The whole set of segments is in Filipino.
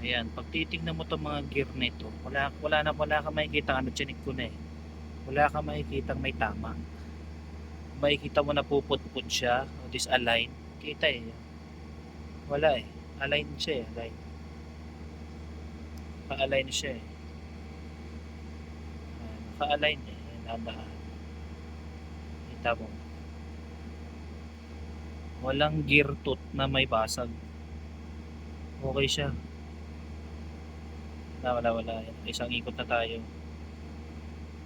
Ayan, pag titignan mo 'tong mga gear nito, wala kang makikitang ano, tiyanik ko na, eh. Wala kang makikitang may tama. Makikita mo na pupudpud siya o disalign, kita, eh. Wala, eh. Align siya, eh, align. Naka-align siya, eh. Naka-align, eh. Ayan, dahan-dahan. Kita mo. Walang gear tooth na may basag. Okay siya. Wala. Isang ikot na tayo.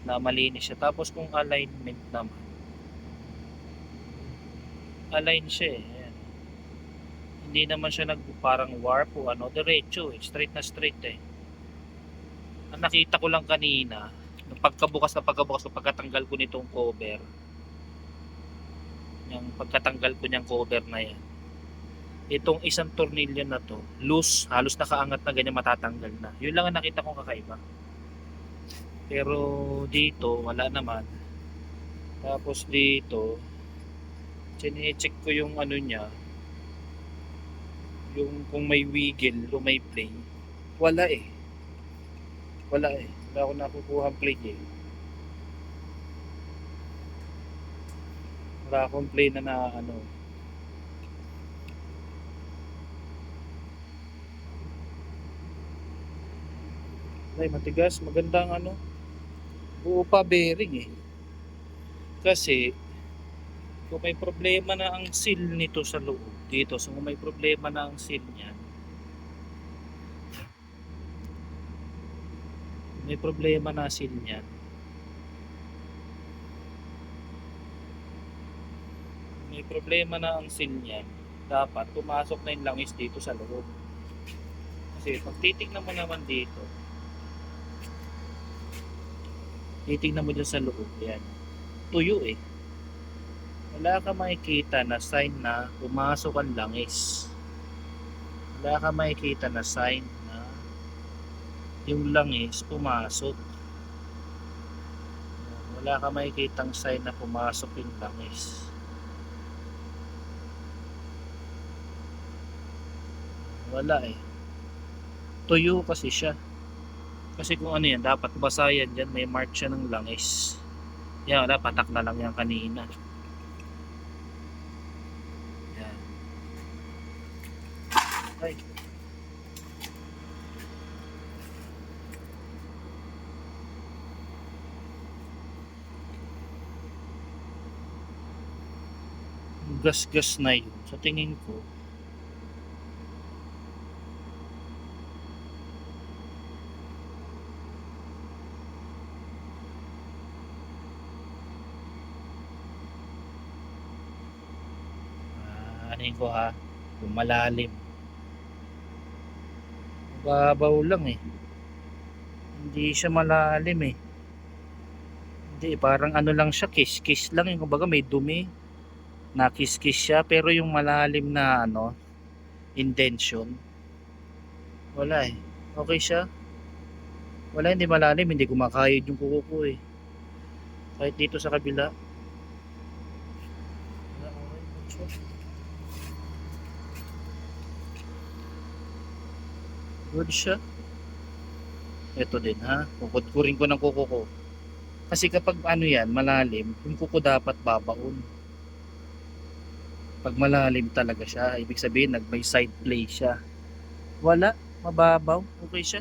Na malinis siya. Tapos kung alignment naman, align siya, eh. Ayan. Hindi naman siya parang warp o ano, diretso, eh. Straight na straight, eh. Ang nakita ko lang kanina, nung pagkabukas ko, pagkatanggal ko nitong cover, yung pagkatanggal ko niyang cover na yan, itong isang tornilyo na to, loose, halos nakaangat na ganyan, matatanggal na. Yun lang ang nakita kong kakaiba. Pero dito, wala naman. Tapos dito, chine-check ko yung ano niya, yung kung may wiggle o may play. Wala, eh. Wala akong nakukuha play, eh. Wala akong play na ano. Ay, matigas, magandang ano. Buo pa bearing, eh. Kasi kung may problema na ang seal nito sa loob dito, so kung may problema na ang seal niyan, may problema na seal niyan, may problema na ang seal niyan, dapat pumasok na yung langis dito sa loob. Kasi pag titignan mo naman dito, titignan mo dyan sa loob, yan, tuyo, eh. Wala ka makikita na sign na pumasok ang langis. Wala ka makikita na sign na yung langis pumasok. Wala ka makikitang sign na pumasok yung langis. Wala, eh. Tuyo kasi siya. Kasi kung ano yan, dapat basa yan dyan, may mark siya ng langis. Yan, wala, patak na lang yan kanina. Yan. Ay. Gas-gas na yun. Sa tingin ko, anin ko ha, kung malalim. Babaw lang, eh. Hindi siya malalim, eh. Hindi, parang ano lang siya, kiss-kiss lang. Yung kumbaga may dumi. Nakis-kiss siya, pero yung malalim na ano, indention, wala, eh. Okay siya. Wala, hindi malalim, hindi kumakayod yung kuko ko, eh. Kahit dito sa kabila. Wala, okay. Good siya. Ito din, ha. Kukudkurin ko ng kuko ko. Kasi kapag ano yan, malalim, yung kuko dapat babaon. Pag malalim talaga siya, ibig sabihin may side play siya. Wala, mababaw, okay siya.